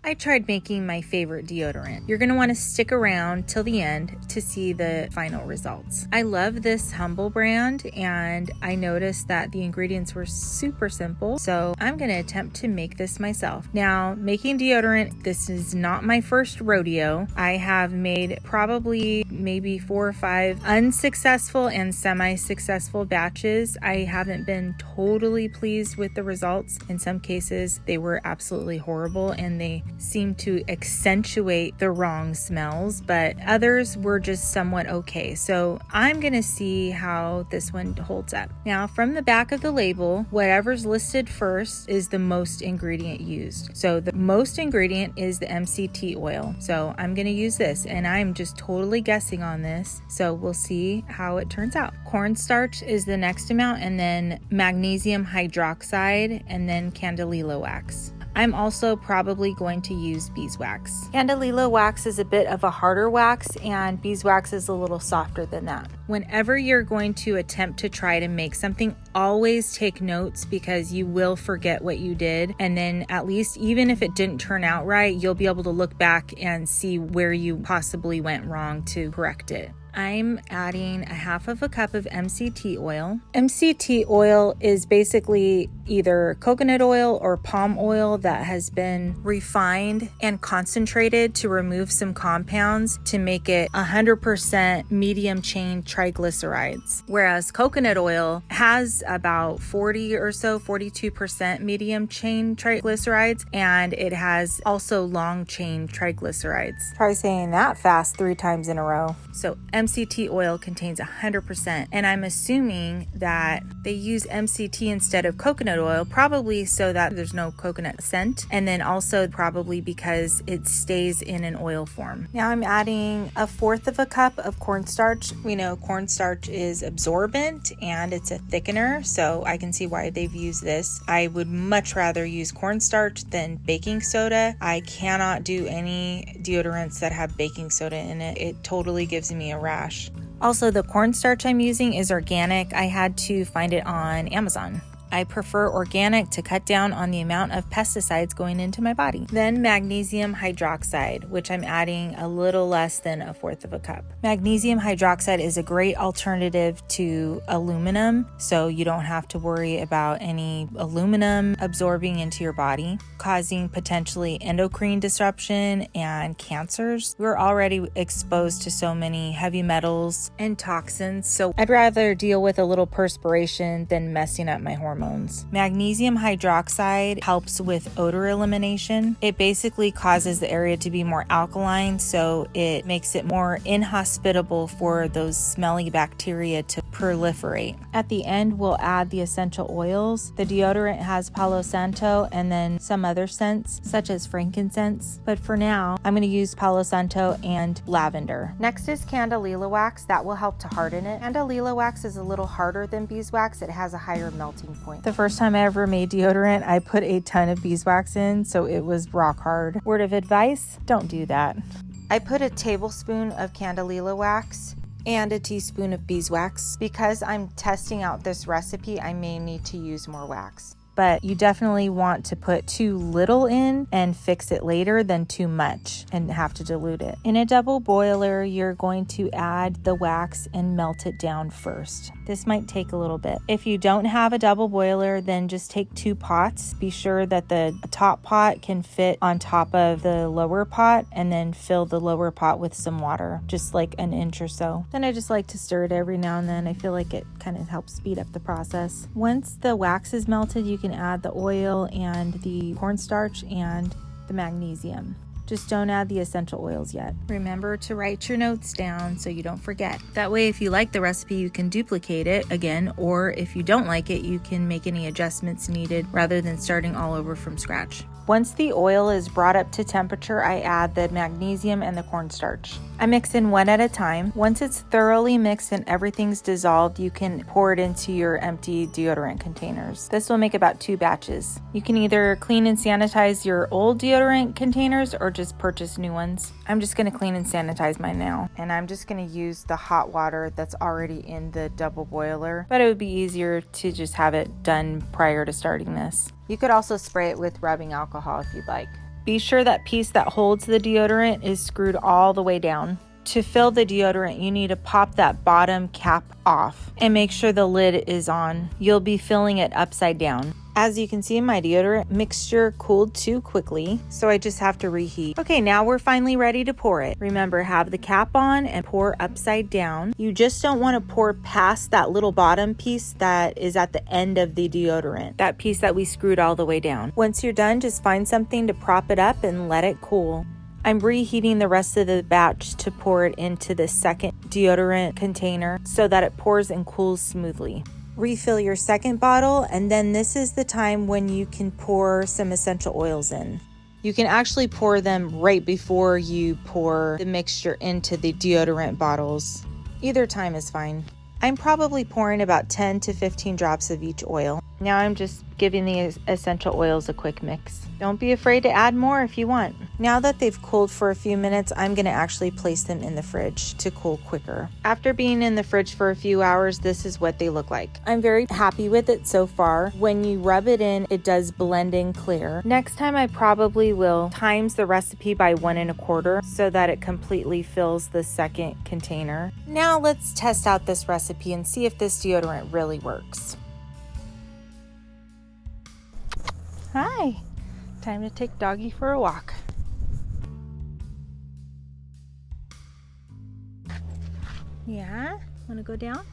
I tried making my favorite deodorant. You're going to want to stick around till the end to see the final results. I love this Humble brand, and I noticed that the ingredients were super simple, so I'm going to attempt to make this myself. Now, making deodorant, this is not my first rodeo. I have made probably maybe 4 or 5 unsuccessful and semi-successful batches. I haven't been totally pleased with the results. In some cases, they were absolutely horrible and they seemed to accentuate the wrong smells, but others were just somewhat okay. So I'm going to see how this one holds up. Now, from the back of the label, whatever's listed first is the most ingredient used. So the most ingredient is the MCT oil. So I'm going to use this, and I'm just totally guessing on this. So we'll see how it turns out. Cornstarch is the next amount, and then magnesium hydroxide, and then candelilla wax. I'm also probably going to use beeswax. Candelilla wax is a bit of a harder wax, and beeswax is a little softer than that. Whenever you're going to attempt to try to make something, always take notes, because you will forget what you did. And then at least, even if it didn't turn out right, you'll be able to look back and see where you possibly went wrong to correct it. I'm adding 1/2 cup of MCT oil. MCT oil is basically either coconut oil or palm oil that has been refined and concentrated to remove some compounds to make it 100% medium chain triglycerides. Whereas coconut oil has about 42% medium chain triglycerides, and it has also long chain triglycerides. Try saying that fast 3 times in a row. So MCT oil contains 100%, and I'm assuming that they use MCT instead of coconut oil, probably so that there's no coconut scent, and then also probably because it stays in an oil form. Now I'm adding 1/4 cup of cornstarch. We know cornstarch is absorbent and it's a thickener, so I can see why they've used this. I would much rather use cornstarch than baking soda. I cannot do any deodorants that have baking soda in it. It totally gives me a rash. Also, the cornstarch I'm using is organic. I had to find it on Amazon. I prefer organic to cut down on the amount of pesticides going into my body. Then magnesium hydroxide, which I'm adding a little less than 1/4 cup. Magnesium hydroxide is a great alternative to aluminum, so you don't have to worry about any aluminum absorbing into your body, causing potentially endocrine disruption and cancers. We're already exposed to so many heavy metals and toxins, so I'd rather deal with a little perspiration than messing up my hormones. Magnesium hydroxide helps with odor elimination. It basically causes the area to be more alkaline, so it makes it more inhospitable for those smelly bacteria to proliferate. At the end, we'll add the essential oils. The deodorant has Palo Santo and then some other scents, such as frankincense. But for now, I'm going to use Palo Santo and lavender. Next is candelilla wax. That will help to harden it. Candelilla wax is a little harder than beeswax. It has a higher melting point. The first time I ever made deodorant, I put a ton of beeswax in, so it was rock hard. Word of advice, don't do that. I put a tablespoon of candelilla wax and a teaspoon of beeswax. Because I'm testing out this recipe, I may need to use more wax. But you definitely want to put too little in and fix it later than too much and have to dilute it. In a double boiler, you're going to add the wax and melt it down first. This might take a little bit. If you don't have a double boiler, then just take 2 pots. Be sure that the top pot can fit on top of the lower pot, and then fill the lower pot with some water, just like an inch or so. Then I just like to stir it every now and then. I feel like it kind of helps speed up the process. Once the wax is melted, you can add the oil and the cornstarch and the magnesium. Just don't add the essential oils yet. Remember to write your notes down so you don't forget. That way, if you like the recipe, you can duplicate it again, or if you don't like it, you can make any adjustments needed rather than starting all over from scratch. Once the oil is brought up to temperature, I add the magnesium and the cornstarch. I mix in one at a time. Once it's thoroughly mixed and everything's dissolved, you can pour it into your empty deodorant containers. This will make about 2 batches. You can either clean and sanitize your old deodorant containers or just purchase new ones. I'm just going to clean and sanitize mine now. And I'm just going to use the hot water that's already in the double boiler, but it would be easier to just have it done prior to starting this. You could also spray it with rubbing alcohol if you'd like. Be sure that piece that holds the deodorant is screwed all the way down. To fill the deodorant, you need to pop that bottom cap off and make sure the lid is on. You'll be filling it upside down. As you can see, my deodorant mixture cooled too quickly, so I just have to reheat. Okay, now we're finally ready to pour it. Remember, have the cap on and pour upside down. You just don't want to pour past that little bottom piece that is at the end of the deodorant, that piece that we screwed all the way down. Once you're done, just find something to prop it up and let it cool. I'm reheating the rest of the batch to pour it into the second deodorant container so that it pours and cools smoothly. Refill your second bottle, and then this is the time when you can pour some essential oils in. You can actually pour them right before you pour the mixture into the deodorant bottles. Either time is fine. I'm probably pouring about 10 to 15 drops of each oil. Now I'm just giving the essential oils a quick mix. Don't be afraid to add more if you want. Now that they've cooled for a few minutes, I'm going to actually place them in the fridge to cool quicker. After being in the fridge for a few hours, this is what they look like. I'm very happy with it so far. When you rub it in, it does blend in clear. Next time I probably will times the recipe by 1 1/4 so that it completely fills the second container. Now let's test out this recipe and see if this deodorant really works. Hi, time to take Doggy for a walk. Yeah, wanna go down?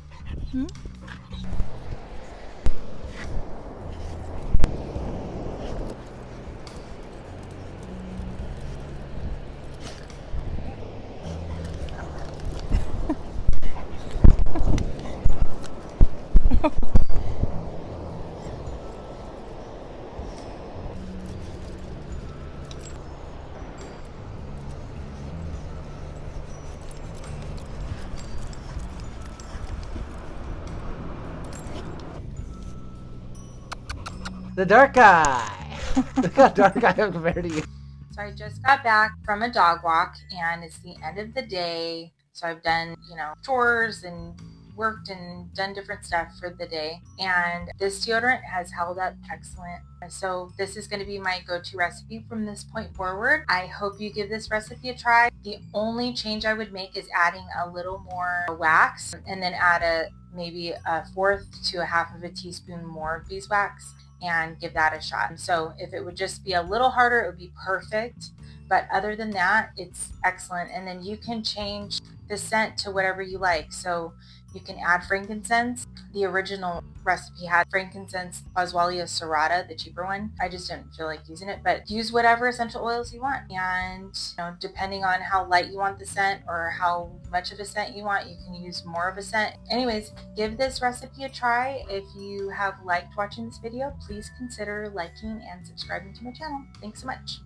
The dark guy. Look how dark I am compared to you. So I just got back from a dog walk and it's the end of the day. So I've done, chores and worked and done different stuff for the day. And this deodorant has held up excellent. So this is going to be my go-to recipe from this point forward. I hope you give this recipe a try. The only change I would make is adding a little more wax and then add maybe a 1/4 to a 1/2 of a teaspoon more of beeswax and give that a shot. So if it would just be a little harder, it would be perfect. But other than that, it's excellent. And then you can change the scent to whatever you like. So you can add frankincense. The original recipe had frankincense, Boswellia serrata, the cheaper one. I just didn't feel like using it, but use whatever essential oils you want. And depending on how light you want the scent or how much of a scent you want, you can use more of a scent. Anyways, give this recipe a try. If you have liked watching this video, please consider liking and subscribing to my channel. Thanks so much.